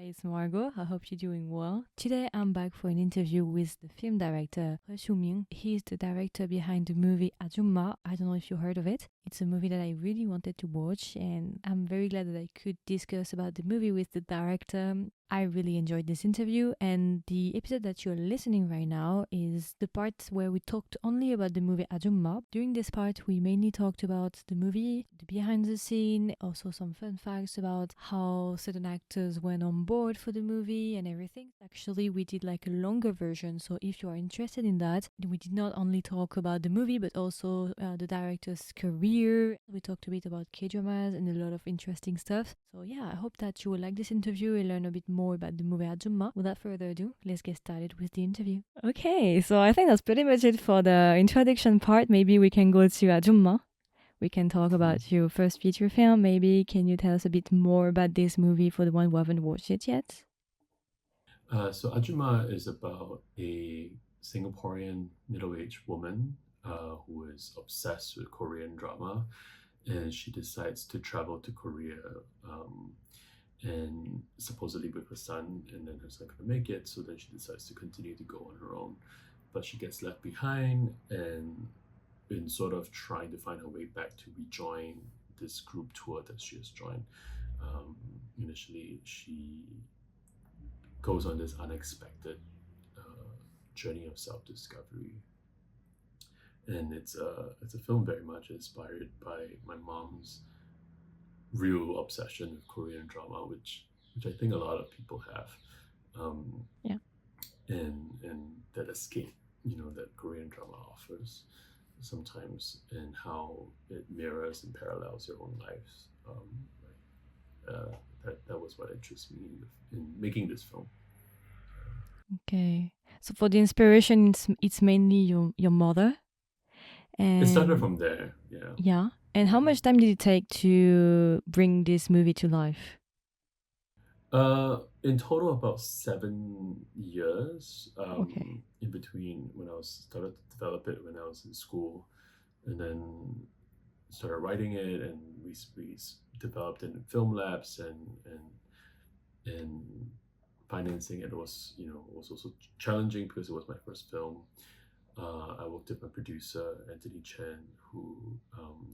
Hi, it's Margo. I hope you're doing well. Today I'm back for an interview with the film director He ShuMing. He's the director behind the movie Ajoomma. I don't know if you heard of it. It's a movie that I really wanted to watch, and I'm very glad that I could discuss about the movie with the director. I really enjoyed this interview, and the episode that you're listening right now is the part where we talked only about the movie Ajoomma. During this part, we mainly talked about the movie, the behind the scene, also some fun facts about how certain actors went on board for the movie and everything. Actually, we did like a longer version, so if you are interested in that, we did not only talk about the movie, but also the director's career. We talked a bit about K-dramas and a lot of interesting stuff. So yeah, I hope that you will like this interview and learn a bit more about the movie Ajoomma. Without further ado, let's get started with the interview. Okay, so I think that's pretty much it for the introduction part. Maybe we can go to Ajoomma. We can talk about your first feature film. Maybe can you tell us a bit more about this movie for the one who haven't watched it yet? So Ajoomma is about a Singaporean middle-aged woman who is obsessed with Korean drama, and she decides to travel to Korea, um, and supposedly with her son, and then her son couldn't make it, so then she decides to continue to go on her own, but she gets left behind, and in sort of trying to find her way back to rejoin this group tour that she has joined. Um, Initially, she goes on this unexpected journey of self-discovery, and it's a film very much inspired by my mom's real obsession with Korean drama, which I think a lot of people have, um, Yeah. and that escape, that Korean drama offers sometimes, and how it mirrors and parallels your own lives. That was what interests me in making this film. Okay. So for the inspiration, it's mainly your mother. It started And from there, yeah. yeah. And how Mhm. much time did it take to bring this movie to life? In total, about 7 years. Okay. In between when I was started to develop it when I was in school, and then started writing it, and we developed it in film labs, and financing it was also challenging because it was my first film. I worked with my producer Anthony Chen, who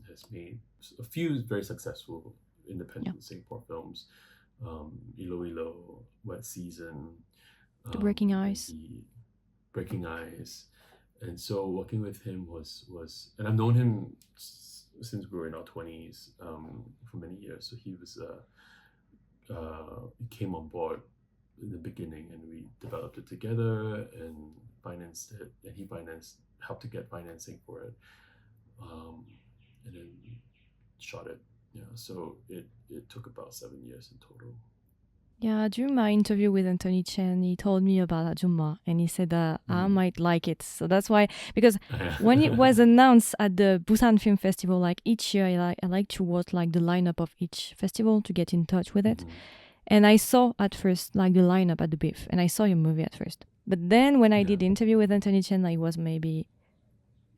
has made a few very successful Yeah. independent Singapore films, Ilo Ilo, Wet Season, The Breaking and Eyes. he Breaking Eyes, and so working with him and I've known him since we were in our 20s, for many years. So he came on board in the beginning, and we developed it together and financed it, and he financed helped to get financing for it, um, and then shot it. Yeah, so it took about 7 years in total. Yeah, during my interview with Anthony Chen, he told me about Ajumma and he said that I Mm. might like it. So that's why, because when it was announced at the Busan Film Festival, like each year, I like to watch like the lineup of each festival to get in touch with it. Mhm. And I saw at first like the lineup at the BIF, and I saw your movie at first. But then when I Yeah, did the interview with Anthony Chen, like, it was maybe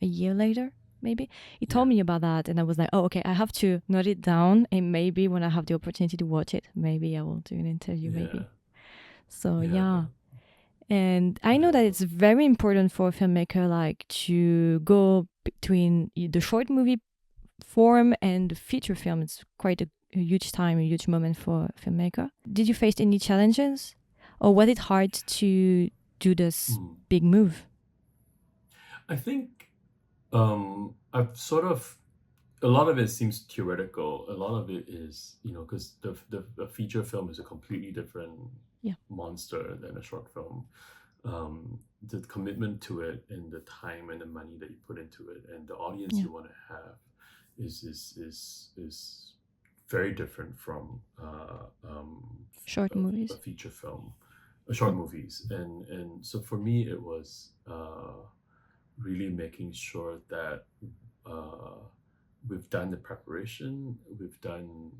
a year later, maybe. He yeah, told me about that, and I was like, oh, okay, I have to note it down, and maybe when I have the opportunity to watch it, maybe I will do an interview, yeah, maybe. So, yeah, yeah. And I know that yeah. it's very important for a filmmaker, like, to go between the short movie form and the feature film. It's quite a huge time, a huge moment for a filmmaker. Did you face any challenges? Or was it hard to do this Mm. big move? I think I've sort of a lot of it seems theoretical. A lot of it is, because the feature film is a completely different Yeah. monster than a short film. The commitment to it, and the time and the money that you put into it, and the audience Yeah. you want to have is very different from Short a movies. feature film, short movies, and so for me it was really making sure that uh, we've done the preparation, we've done,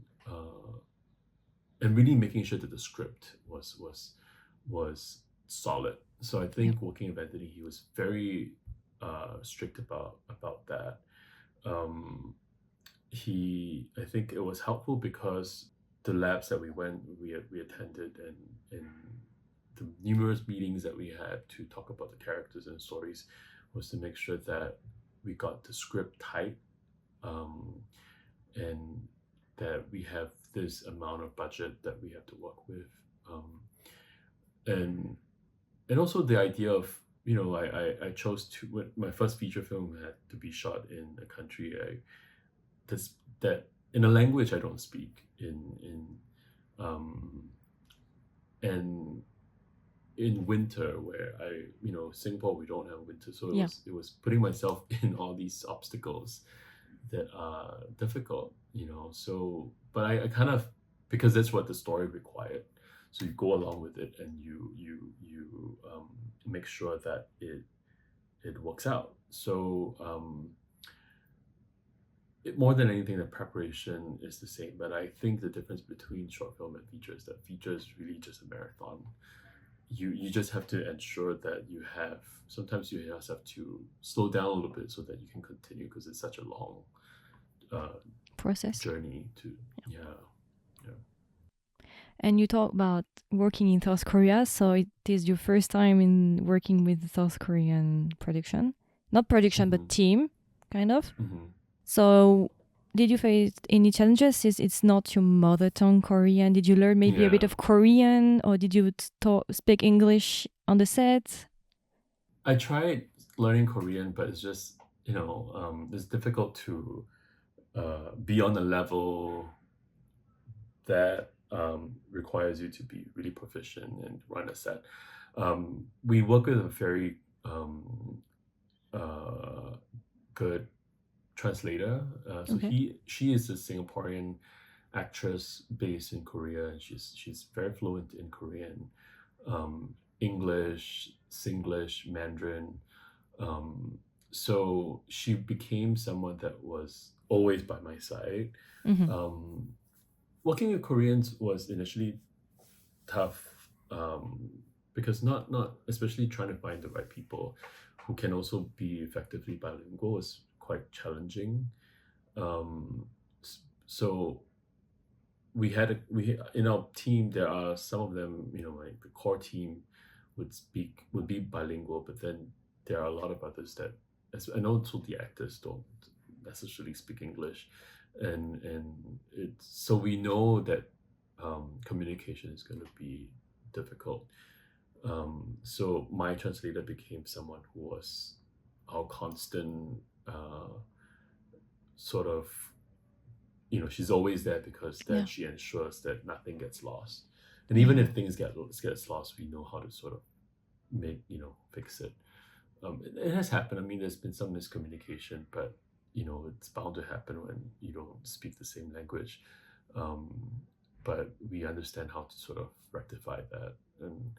and really making sure that the script was solid. So I Yeah. think working with Anthony, he was very strict about that. Um, I think it was helpful because the labs that we attended, and the numerous meetings that we had to talk about the characters and stories, was to make sure that we got the script tight, um, and that we have this amount of budget that we have to work with, and also the idea of, I chose to, when my first feature film had to be shot in a country that in a language I don't speak, and in winter, where Singapore, we don't have winter, so it was putting myself in all these obstacles that are difficult, so, but I kind of, because that's what the story required, so you go along with it, and you make sure that it works out. So more than anything, the preparation is the same, but I think the difference between short film and feature is that feature is really just a marathon. You just have to ensure that sometimes you just have to slow down a little bit so that you can continue, because it's such a long process journey to And you talk about working in South Korea, so it is your first time in working with South Korean production, not production, but team, kind of. So did you face any challenges since it's not your mother tongue Korean? Did you learn maybe a bit of Korean, or did you speak English on the set? I tried learning Korean, but it's just, it's difficult to be on a level that requires you to be really proficient and run a set. We work with a very good translator. She is a Singaporean actress based in Korea, and she's very fluent in Korean, English, Singlish, Mandarin. So she became someone that was always by my side. Working with Koreans was initially tough, because not especially trying to find the right people who can also be effectively bilingual is quite challenging. So we in our team, there are some of them, like the core team would be bilingual, but then there are a lot of others that, and also the actors don't necessarily speak English, and so we know that communication is going to be difficult. So my translator became someone who was our constant sort of, she's always there, because then she ensures that nothing gets lost, and even if things gets lost, we know how to sort of fix it. It has happened. I mean, there's been some miscommunication, but it's bound to happen when you don't speak the same language. But we understand how to sort of rectify that, and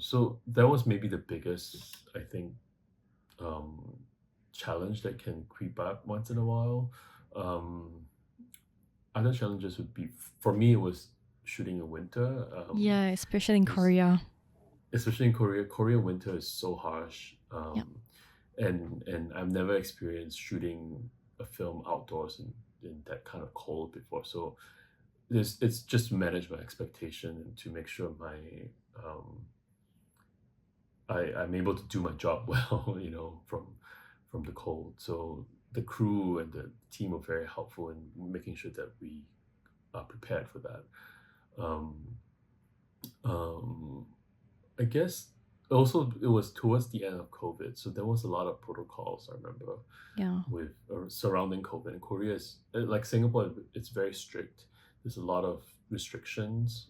so that was maybe the biggest, I think, challenge that can creep up once in a while. Other challenges would be, for me, it was shooting in winter. Especially in Korea. Especially in Korea. Korean winter is so harsh. And I've never experienced shooting a film outdoors in that kind of cold before. So it's just to manage my expectation and to make sure I'm able to do my job well, from the cold. So the crew and the team were very helpful in making sure that we are prepared for that. I guess also it was towards the end of COVID, so there was a lot of protocols, I remember, with surrounding COVID. And Korea is, like Singapore, it's very strict. There's a lot of restrictions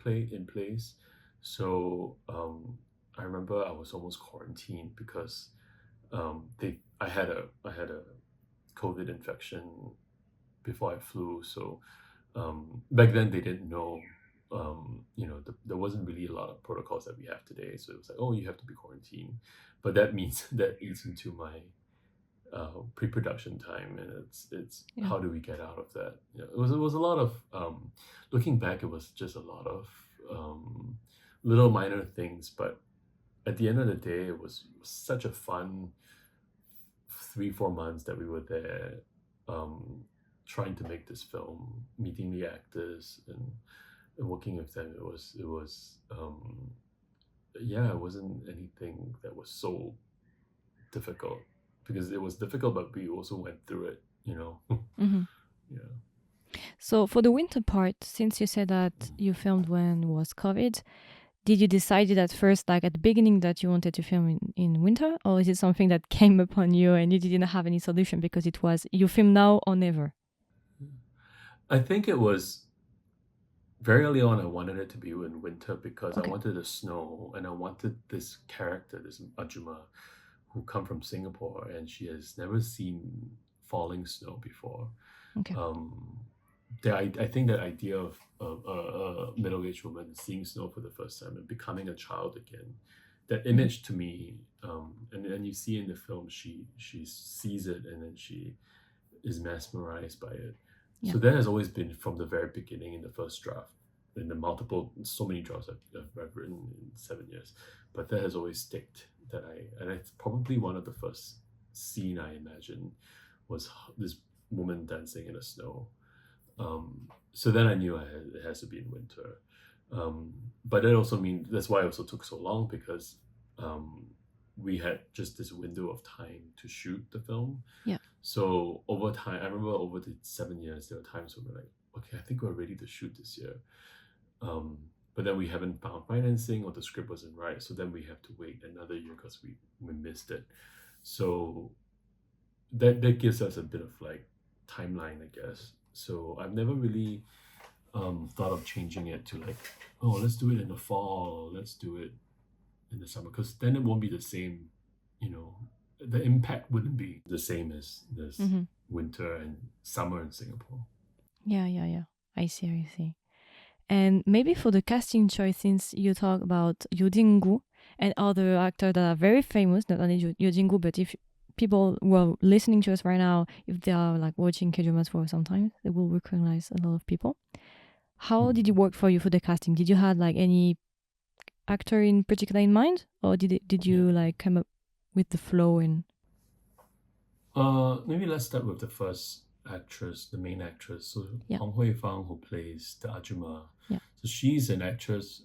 in place. So I remember I was almost quarantined because I had a COVID infection before I flew. So back then they didn't know. There wasn't really a lot of protocols that we have today. So it was like, oh, you have to be quarantined. But that means that eats into my pre-production time, and it's how do we get out of that? It was a lot of looking back, it was just a lot of little minor things, but at the end of the day, it was such a fun 3-4 months that we were there, trying to make this film, meeting the actors and working with them, it was it wasn't anything that was so difficult, because it was difficult, but we also went through it, you know. Mm-hmm. Yeah. So for the winter part, since you said that you filmed when was COVID, did you decide at first, like at the beginning, that you wanted to film in winter, or is it something that came upon you and you didn't have any solution because it was you film now or never? I think it was very early on, I wanted it to be in winter because I Okay. wanted the snow, and I wanted this character, this Ajoomma, who come from Singapore, and she has never seen falling snow before. Okay. I think that idea of a middle-aged woman seeing snow for the first time and becoming a child again, that image to me, and you see in the film, she sees it and then she is mesmerized by it. Yeah. So that has always been from the very beginning in the first draft, in the so many drafts I've written in 7 years, but that has always sticked. And it's probably one of the first scene I imagined was this woman dancing in the snow. So then I knew it has to be in winter. But that also means that's why it also took so long, because we had just this window of time to shoot the film. Yeah. So over time, I remember over the 7 years, there were times when we're like, okay, I think we're ready to shoot this year. But then we haven't found financing, or the script wasn't right. So then we have to wait another year because we missed it. So that gives us a bit of like timeline, I guess. So I've never really thought of changing it to like, oh, let's do it in the fall, let's do it in the summer, because then it won't be the same, you know, the impact wouldn't be the same as this winter and summer in Singapore. Yeah. I see. And maybe for the casting choice, since you talk about Yeo Jin Goo and other actors that are very famous, not only Yeo Jin Goo, but if people who are listening to us right now, if they are like watching K-dramas for some time, they will recognize a lot of people. How did it work for you for the casting? Did you have like any actor in particular in mind, or did you like come up with the flow and? Maybe let's start with the first actress, the main actress. So Yeah. Hong Hui Fang, who plays the Ajoomma. Yeah. So she's an actress.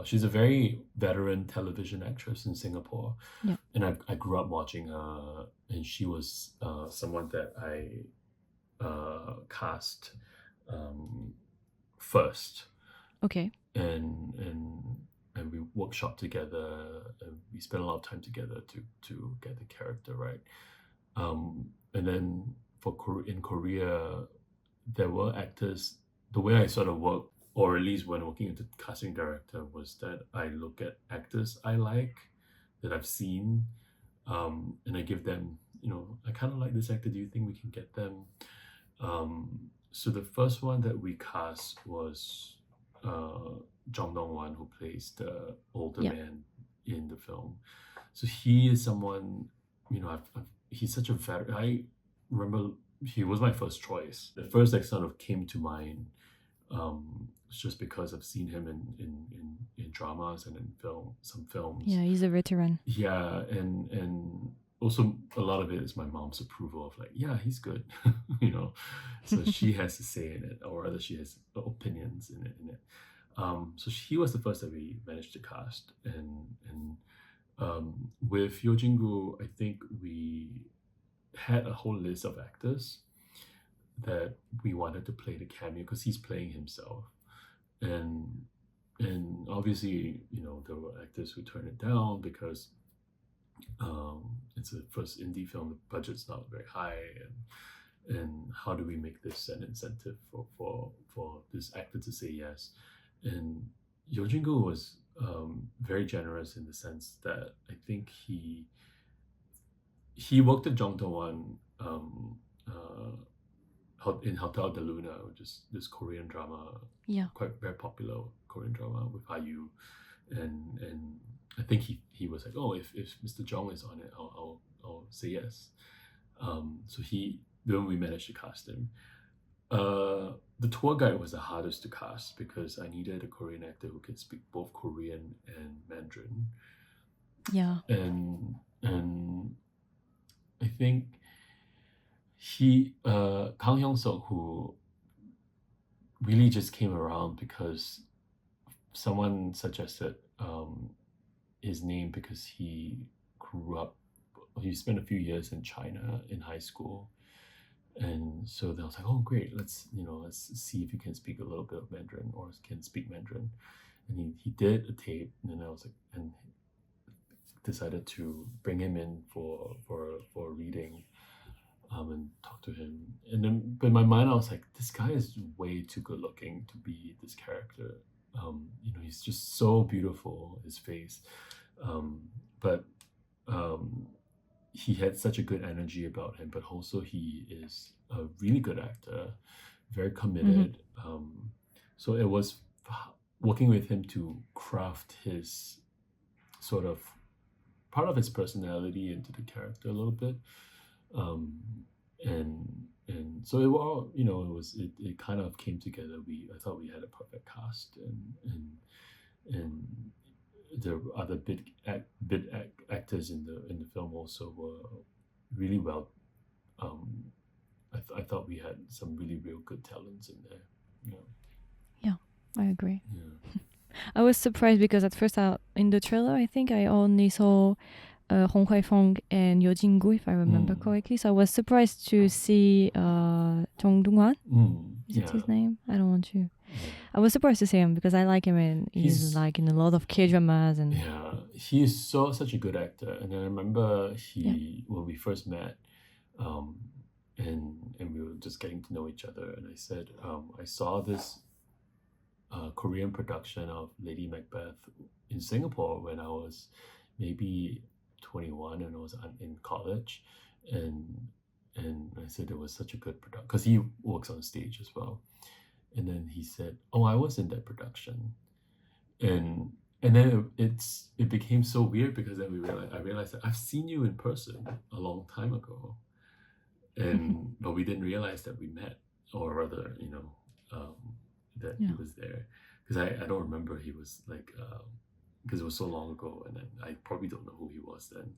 She's a very veteran television actress in Singapore. Yeah. And I grew up watching her, and she was someone that I cast first. Okay. And we workshop together, and we spent a lot of time together to get the character right. And then in Korea, there were actors. The way I sort of work, or at least when working with the casting director, was that I look at actors I like, that I've seen, and I give them, I kind of like this actor. Do you think we can get them? So the first one that we cast was Jeong Dong Hwan, who plays the older man in the film. So he is someone, he's such a veteran. I remember he was my first choice. The first that sort of came to mind, just because I've seen him in dramas and in some films. Yeah, he's a veteran. Yeah, and also a lot of it is my mom's approval of like, yeah, he's good, So she has to say in it, or rather she has opinions in it. So he was the first that we managed to cast, and with Yeo Jin Goo, I think we had a whole list of actors that we wanted to play the cameo, because he's playing himself, and obviously, there were actors who turned it down because it's a first indie film, the budget's not very high, and how do we make this an incentive for this actor to say yes? And Yeo Jin Goo was very generous, in the sense that I think he worked at Jeong Dong Hwan in Hotel de Luna, which is this Korean drama, quite very popular Korean drama with IU, and I think he was like, oh, if Mr. Jeong is on it, I'll say yes. So then we managed to cast him. The tour guide was the hardest to cast, because I needed a Korean actor who can speak both Korean and Mandarin. Yeah. And I think Kang Hyung-suk, who really just came around because someone suggested his name because he spent a few years in China in high school. And so they was like, oh great, let's see if you can speak a little bit of Mandarin or can speak Mandarin. And he did a tape, and then I was like, and decided to bring him in for a reading, and talk to him. And then, but in my mind, I was like, this guy is way too good looking to be this character. He's just so beautiful, his face. But he had such a good energy about him, but also he is a really good actor, very committed. So it was working with him to craft his sort of part of his personality into the character a little bit. And so it all, it kind of came together. I thought we had a perfect cast, and the other actors in the film also were really well. I thought we had some really real good talents in there. Yeah, I agree. Yeah. I was surprised because at first in the trailer, I think I only saw Hong Hui Fang and Yeo Jin Goo, if I remember correctly. So I was surprised to see Jeong Dong Hwan. Is that his name? I don't want to. I was surprised to see him because I like him, and he's like in a lot of K-dramas. And yeah, he's such a good actor. And I remember when we first met, and we were just getting to know each other, and I said, I saw this Korean production of Lady Macbeth in Singapore when I was maybe 21 and I was in college, and I said it was such a good production because he works on stage as well. And then he said, oh, I was in that production. And then it became so weird because then I realized that I've seen you in person a long time ago, but we didn't realize that we met, or rather, that he was there, because I don't remember he was like, because it was so long ago, and then I probably don't know who he was then.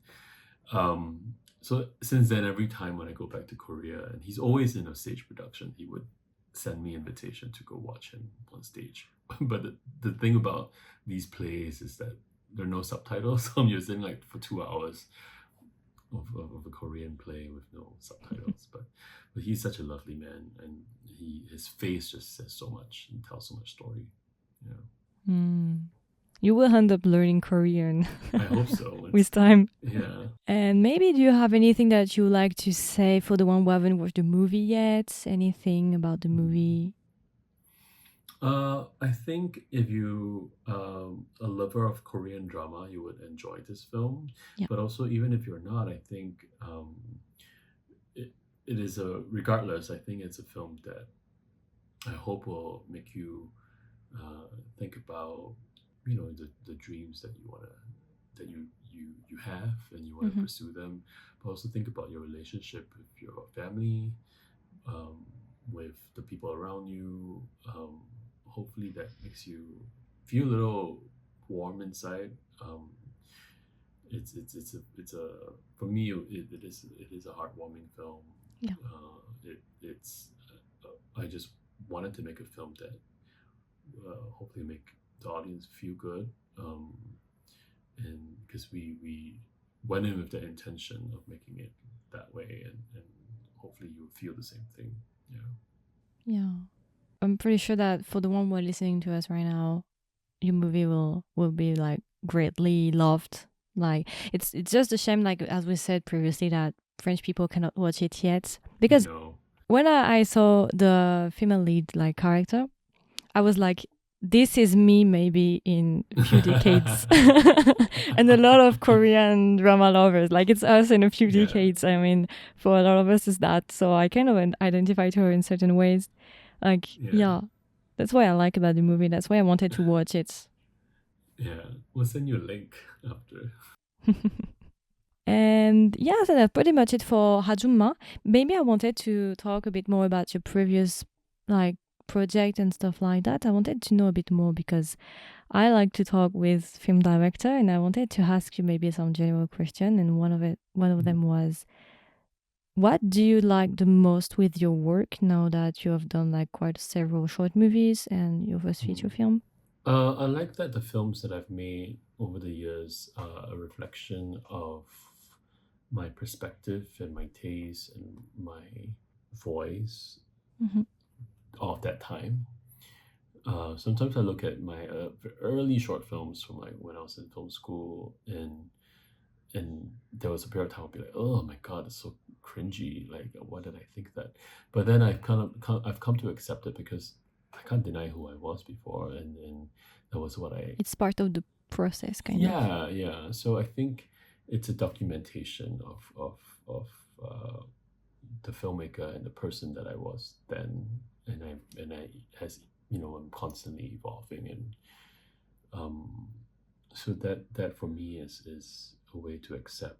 So since then, every time when I go back to Korea, and he's always in a stage production, he would send me invitation to go watch him on stage. But the thing about these plays is that there are no subtitles, so you're sitting like for 2 hours of a Korean play with no subtitles. But he's such a lovely man, and his face just says so much and tells so much story. Yeah. You will end up learning Korean. I hope so. With time. Yeah. And maybe do you have anything that you like to say for the one who haven't watched the movie yet? Anything about the movie? I think if you a lover of Korean drama, you would enjoy this film. Yeah. But also, even if you're not, I think it is regardless. I think it's a film that I hope will make you think about the dreams that you have, and you want to pursue them. But also think about your relationship with your family, with the people around you. Hopefully that makes you feel a little warm inside. It's a for me it is a heartwarming film. Yeah. I just wanted to make a film that hopefully make the audience feel good, and because we went in with the intention of making it that way, and hopefully you feel the same thing. Yeah. I'm pretty sure that for the one who are listening to us right now, your movie will be like greatly loved. Like it's just a shame, like as we said previously, that French people cannot watch it yet, because when I saw the female lead like character, I was like, this is me maybe in a few decades. And a lot of Korean drama lovers, like it's us in a few decades. I mean, for a lot of us is that. So I kind of identify to her in certain ways. Like, yeah, that's what I like about the movie. That's why I wanted to watch it. Yeah, we'll send you a link after. And yeah, so that's pretty much it for Ajoomma. Maybe I wanted to talk a bit more about your previous like project and stuff like that. I wanted to know a bit more because I like to talk with film director, and I wanted to ask you maybe some general question. And one of them was, What do you like the most with your work now that you have done like quite several short movies and your first feature film? I like that the films that I've made over the years are a reflection of my perspective and my taste and my voice Mm-hmm. of that time. Sometimes I look at my early short films from like when I was in film school, and there was a period of time I'd be like, oh my god, it's so cringy. Like, why did I think that? But then I've come to accept it because I can't deny who I was before, and that was what I. It's part of the process, kind of. Yeah. So I think it's a documentation of the filmmaker and the person that I was then, and I has I'm constantly evolving, and um, so that for me is a way to accept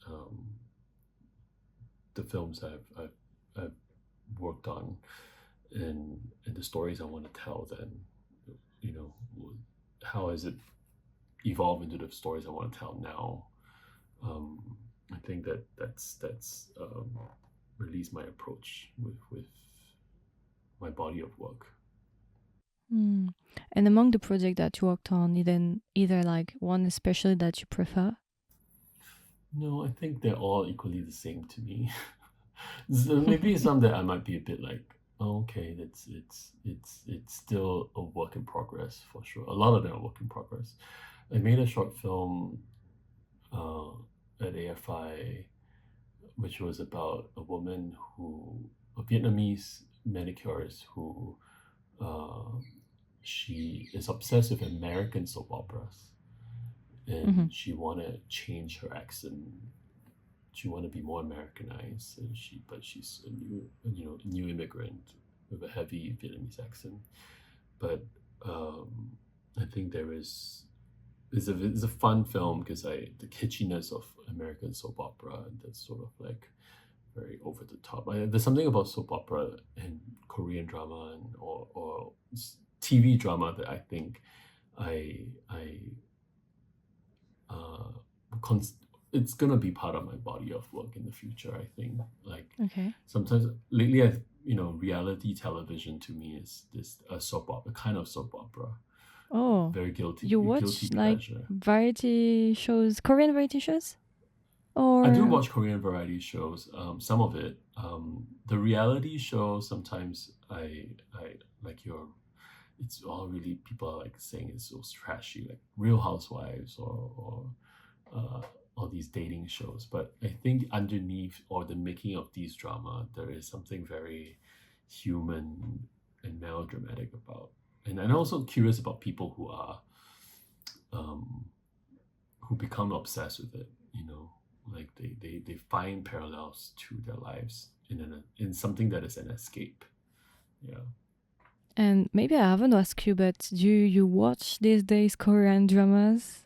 um, the films I've worked on, and the stories I want to tell. Then you know how has it evolved into the stories I want to tell now. I think that's really is my approach with my body of work. Mm. And among the project that you worked on, then either like one especially that you prefer? No, I think they're all equally the same to me. So maybe some that I might be a bit like, oh, okay, it's still a work in progress for sure. A lot of them are work in progress. I made a short film uh, at AFI, which was about a Vietnamese manicurist who uh, she is obsessed with American soap operas, Mm-hmm. and she want to change her accent. She want to be more Americanized, and she's a new immigrant with a heavy Vietnamese accent. But I think it's a fun film because the kitschiness of American soap opera, that's sort of like very over the top. There's something about soap opera and Korean drama or TV drama that I think I uh, cons- it's gonna be part of my body of work in the future. I think like Okay. sometimes lately, reality television to me is this a soap opera, a kind of soap opera, Oh, very you guilty watch like pleasure. variety shows, Korean variety shows? I do Or watch Korean variety shows, some of it. The reality show sometimes I like your it's all really people are like saying it's so trashy, like Real Housewives or uh, all these dating shows. But I think underneath or the making of these drama, there is something very human and melodramatic about. And I'm also curious about people um, who become obsessed with it. Like they find parallels to their lives in something that is an escape. Yeah. and maybe I haven't asked you, but do you watch these days Korean dramas?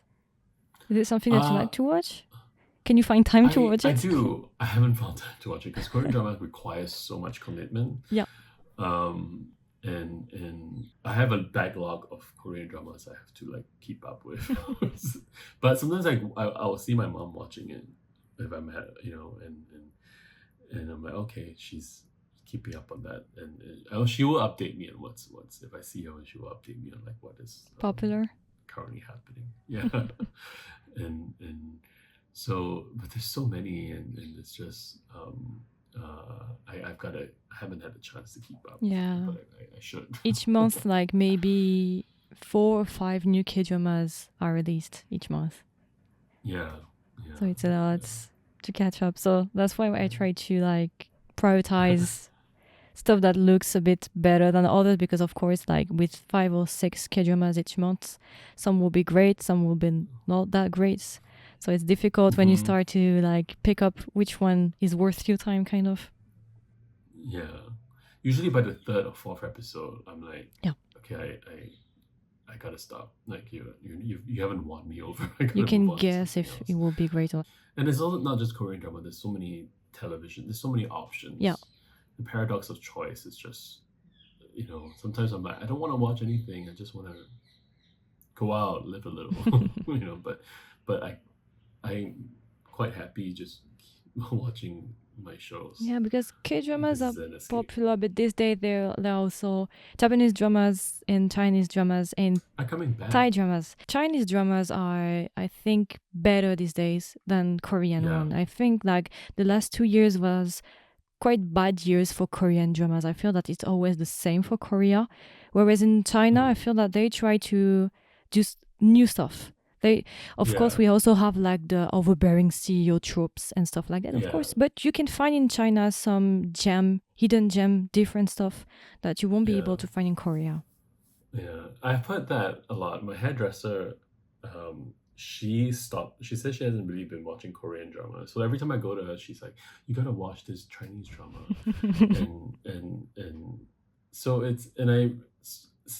Is it something that you Uh, like to watch? Can you find time to watch I it? do. I haven't found time to watch it because Korean drama requires so much commitment. Yeah. Um, and I have a backlog of Korean dramas I have to like keep up with. But sometimes I will see my mom watching it if I'm at and I'm like, okay, she's keeping up on that, and she will update me on what's if I see her, and she will update me on like what is Popular. currently happening. Yeah. and so, but there's so many, and it's just I haven't had a chance to keep up, Yeah. but I should. Each month, like maybe 4 or 5 new K dramas are released each month. Yeah. So it's a lot to catch up. So that's why I Yeah. try to like prioritize stuff that looks a bit better than others, because of course, like with 5 or 6 K-dramas each month, some will be great, some will be not that great. So it's difficult when you Mhm. start to like pick up which one is worth your time, kind of. Yeah. Usually by the third or fourth episode, I'm like, Yeah. okay, I gotta stop. Like you haven't won me over. I You gotta move can on to guess something if it else. will be great or And it's also not just Korean drama. There's so many television. There's so many options. yeah. The paradox of choice is just, sometimes I'm like, I don't want to watch anything. I just want to go out, live a little, But I'm quite happy just watching my shows. Yeah, because K-dramas are This is an escape. popular, but these days they're also Japanese dramas and Chinese dramas and Are coming back. Thai dramas. Chinese dramas are, I think, better these days than Korean Yeah. one. I think like the last 2 years was quite bad years for Korean dramas. I feel that it's always the same for Korea. Whereas in China, I feel that they try to do new stuff. Of course, we also have like the overbearing CEO tropes and stuff like that, of course. But you can find in China some hidden gem, different stuff that you won't be able to find in Korea. Yeah, I've heard that a lot. My hairdresser, she stopped. She said she hasn't really been watching Korean drama. So every time I go to her, she's like, "You gotta watch this Chinese drama," and so I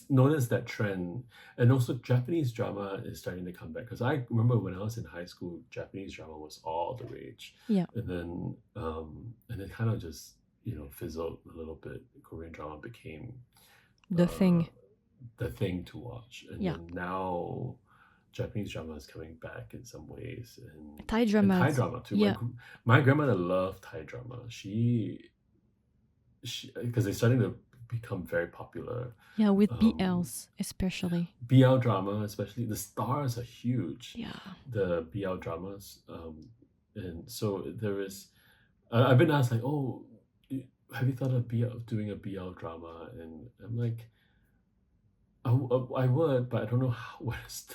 noticed that trend, and also Japanese drama is starting to come back. Because I remember when I was in high school, Japanese drama was all the rage. Yeah. And then it kind of just fizzled a little bit. Korean drama became the thing to watch, and then now Japanese drama is coming back in some ways, and Thai drama too. Yeah. My grandmother loved Thai drama. She because they're starting to become very popular. Yeah, with BLs especially. BL drama, especially the stars are huge. Yeah. The BL dramas, and so there is. I've been asked like, "Oh, have you thought of doing a BL drama?" And I'm like, I would, but I don't know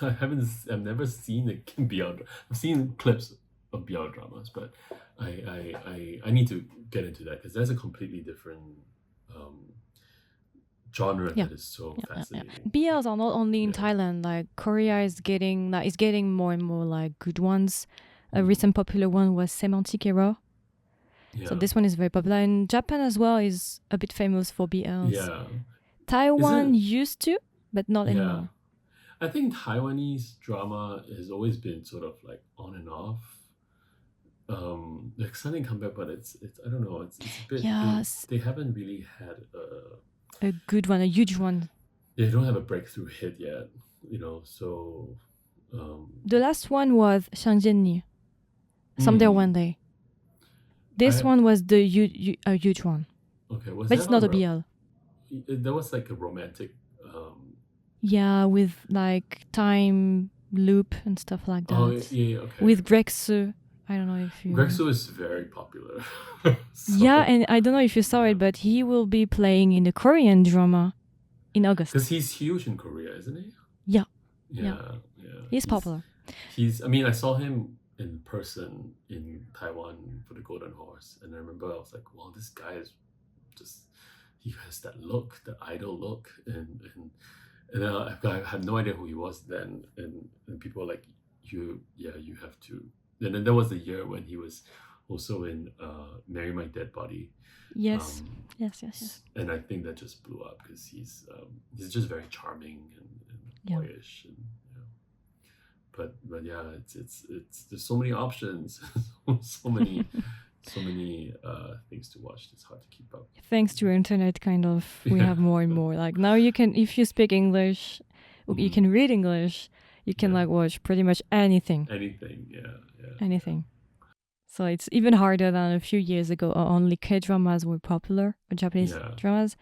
I've never seen a BL. I've seen clips of BL dramas, but I need to get into that because that's a completely different genre that is so fascinating. BLs are not only in Thailand. Like Korea is getting more and more like good ones. A recent popular one was Semantic Error. So this one is very popular. And Japan as well is a bit famous for BLs. Yeah. Taiwan used to, but not anymore. I think Taiwanese drama has always been sort of like on and off. Like something come back, but it's I don't know. It's a bit. They haven't really had a good one, a huge one. They don't have a breakthrough hit yet, So the last one was Shangjian Someday One Day. This one was a huge one. Okay, but it's not a BL. That was like a romantic. Yeah, with like time loop and stuff like that. Oh yeah, okay. With Greg Sue. I don't know if you. Greg Sue is very popular. Yeah, and I don't know if you saw it, but he will be playing in the Korean drama in August. Because he's huge in Korea, isn't he? Yeah. He's popular. I saw him in person in Taiwan for the Golden Horse, and I remember I was like, wow, this guy is he has that look, that idol look, and I had no idea who he was then, and people were like, you have to. And then there was the year when he was also in Marry My Dead Body. Yes. Yes. And I think that just blew up because he's just very charming and boyish, and but yeah, it's there's so many options, so many things to watch. It's hard to keep up. Thanks to internet, kind of, we have more and more. Like now, you can, if you speak English, you can read English. You can like watch pretty much anything. Anything. So it's even harder than a few years ago. Only K-dramas were popular, or Japanese dramas.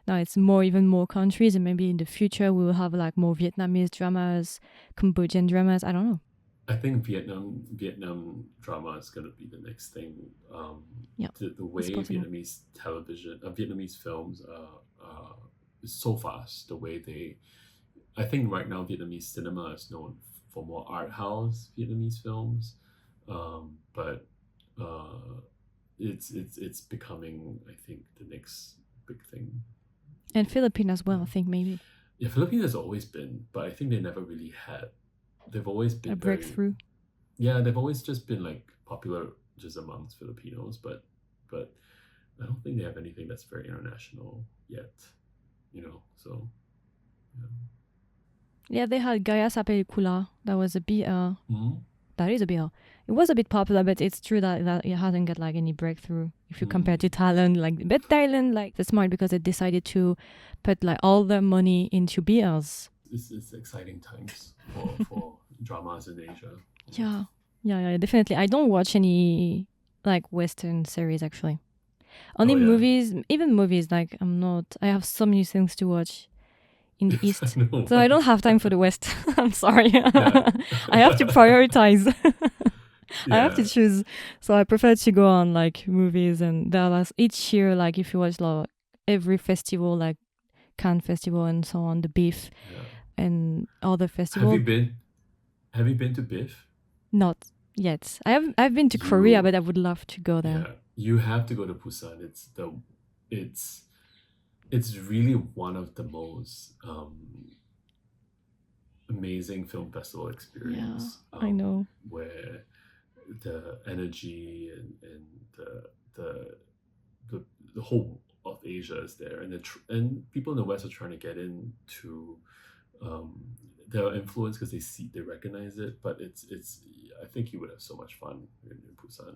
Now it's even more countries, and maybe in the future we will have like more Vietnamese dramas, Cambodian dramas. I don't know. I think Vietnam drama is going to be the next thing. The way Vietnamese television, Vietnamese films is so fast. The way I think right now Vietnamese cinema is known for more art house Vietnamese films, but it's becoming, I think, the next big thing. And Philippines as well, I think maybe. Yeah, Philippines has always been, but I think they never really had. They've always been a breakthrough. They've always just been like popular just amongst Filipinos, but I don't think they have anything that's very international yet. So. Yeah, they had Gaya sa Pelicula. That was a BL. Mm-hmm. That is a BL. It was a bit popular, but it's true that it hasn't got like any breakthrough if you compare to Thailand. But Thailand, that's smart because they decided to put like all their money into BLs. It's exciting times for dramas in Asia. Yeah, definitely. I don't watch any like Western series actually. Only Oh, yeah. movies, even movies, like I have so many things to watch in the East. No. So I don't have time for the West. I'm sorry. Yeah. I have to prioritize. I have to Yeah. choose. So I prefer to go on like movies and Dallas each year. Like if you watch like every festival, like Cannes Festival and so on, the Beef Yeah. and other Have you festival. been have you been to Biff? Not yet. I've been to Korea, You but I would love to go there. Yeah, you have to go to Busan. It's it's really one of the most amazing film festival Yeah, experience, I know. where the energy and the the the, the whole of Asia is there, and and people in the West are trying to get into um, their influence because they recognize it. But it's I think you would have so much fun in Busan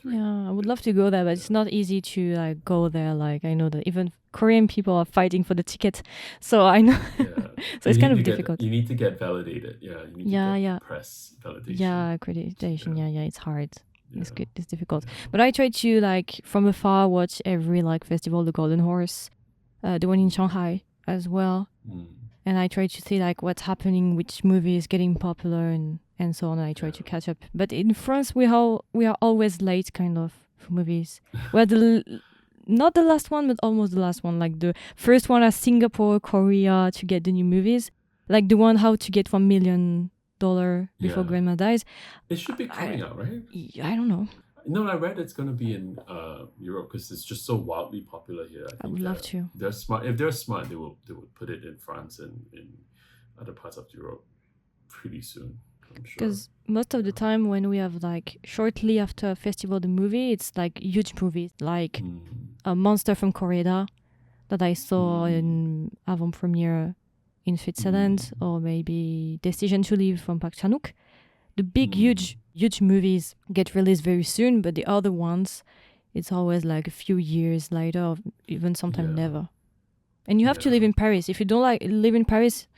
during Yeah, I would it. love to go there, but Yeah. it's not easy to like go there. Like I know that even Korean people are fighting for the ticket, so I know. Yeah, So it's kind of difficult. you need to get validated. Yeah, you need to Yeah, get yeah, press validation. yeah. Accreditation. Yeah, Yeah, it's hard. It's yeah, good. It's difficult. yeah. But I try to like from afar watch every like festival, the Golden Horse, the one in Shanghai as well, Mm, and I try to see like what's happening, which movie is getting popular, and so on. And I try yeah. to catch up. But in France, we are always late, kind of for movies. We're not the last one, but almost the last one. Like the first one are Singapore, Korea to get the new movies. Like the one How to Get $1 Million Before Yeah. Grandma Dies. It should be I coming out, right? I don't know. No, I read it's gonna be in Europe because it's just so wildly popular here. I I think would love to. they're smart. If they're smart, they will put it in France and in other parts of Europe pretty soon. I'm sure. Because most of the time when we have like shortly after a festival the movie, it's like huge movies like Mm, a Monster from Korea that I saw mm, in avant-premiere in Switzerland, or maybe Decision to Live from Park Chan-wook. The big, mm. huge movies get released very soon, but the other ones, it's always like a few years later, or even sometimes Yeah, never. And you have to yeah, live in Paris. If you don't like live in Paris,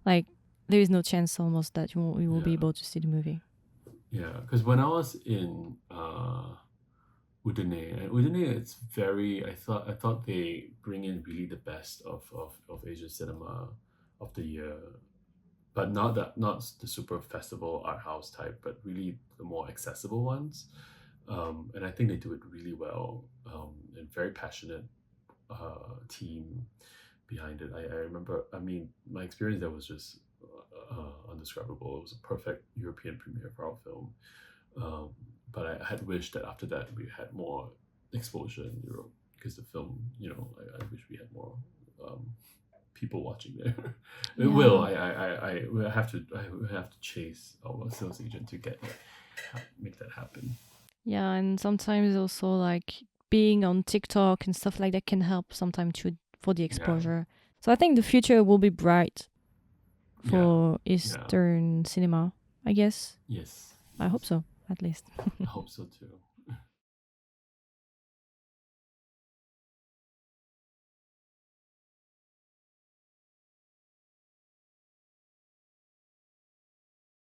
like there is no chance almost that you will be yeah, able to see the movie. yeah. Because when I was in Udine, and Udine, it's very. I thought they bring in really the best of Asian cinema of the year, but not the super festival art house type, but really the more accessible ones. And I think they do it really well, and very passionate team behind it. I remember. I mean, my experience there was just undescribable. It was a perfect European premiere for our film. Um, but I had wished that after that we had more exposure in Europe because the film, I wish we had more people watching there. It will. I will have to. I will have to chase our sales agent to make that happen. Yeah, and sometimes also like being on TikTok and stuff like that can help sometimes too for the Yeah. exposure. So I think the future will be bright Yeah. for Yeah. Eastern cinema, I guess. Yes. I hope so, at least. I hope so too.